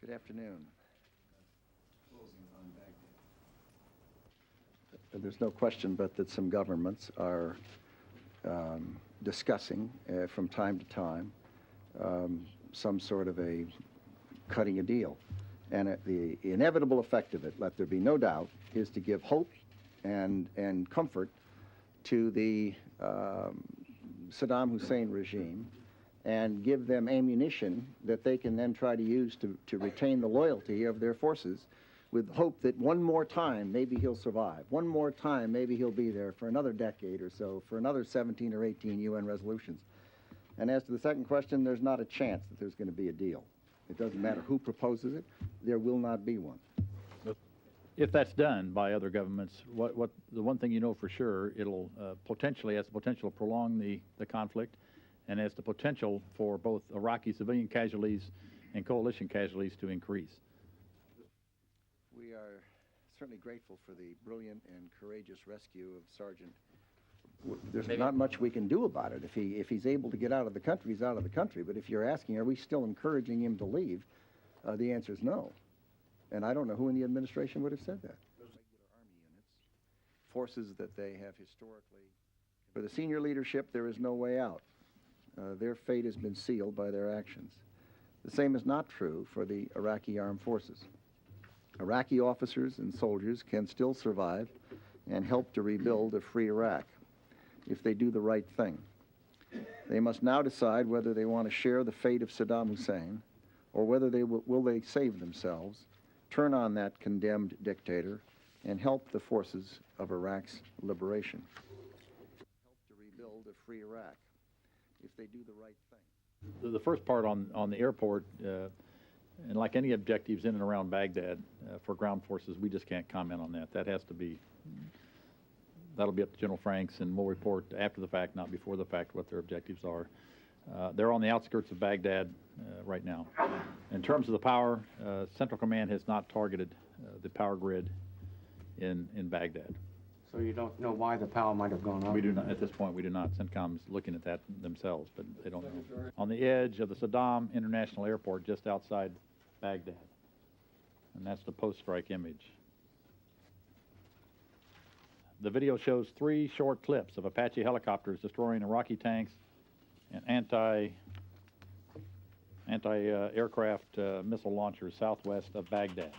Good afternoon. There's no question but that some governments are discussing from time to time some sort of a cutting a deal. And the inevitable effect of it, let there be no doubt, is to give hope and comfort to the Saddam Hussein regime and give them ammunition that they can then try to use to retain the loyalty of their forces, with hope that one more time maybe he'll survive. One more time maybe he'll be there for another decade or so, for another 17 or 18 UN resolutions. And as to the second question, there's not a chance that there's going to be a deal. It doesn't matter who proposes it, there will not be one. If that's done by other governments, the one thing you know for sure, it'll potentially has the potential to prolong the conflict, and has the potential for both Iraqi civilian casualties and coalition casualties to increase. We are certainly grateful for the brilliant and courageous rescue of Sergeant. There's not much we can do about it. If he's able to get out of the country, he's out of the country. But if you're asking, are we still encouraging him to leave, the answer is no. And I don't know who in the administration would have said that. Regular Army units, forces that they have historically. For the senior leadership, there is no way out. Their fate has been sealed by their actions. The same is not true for the Iraqi armed forces. Iraqi officers and soldiers can still survive and help to rebuild a free Iraq if they do the right thing. They must now decide whether they want to share the fate of Saddam Hussein, or whether they will they save themselves, turn on that condemned dictator, and help the forces of Iraq's liberation. Help to rebuild a free Iraq if they do the right thing. The first part on the airport, and like any objectives in and around Baghdad for ground forces, we just can't comment on that. That'll be up to General Franks, and we'll report after the fact, not before the fact, what their objectives are. They're on the outskirts of Baghdad right now. In terms of the power, Central Command has not targeted the power grid in Baghdad. So you don't know why the power might have gone out? We do not, at this point, we do not. CENTCOM's looking at that themselves, but they don't know. On the edge of the Saddam International Airport, just outside Baghdad. And that's the post-strike image. The video shows 3 short clips of Apache helicopters destroying Iraqi tanks and anti-aircraft missile launchers southwest of Baghdad.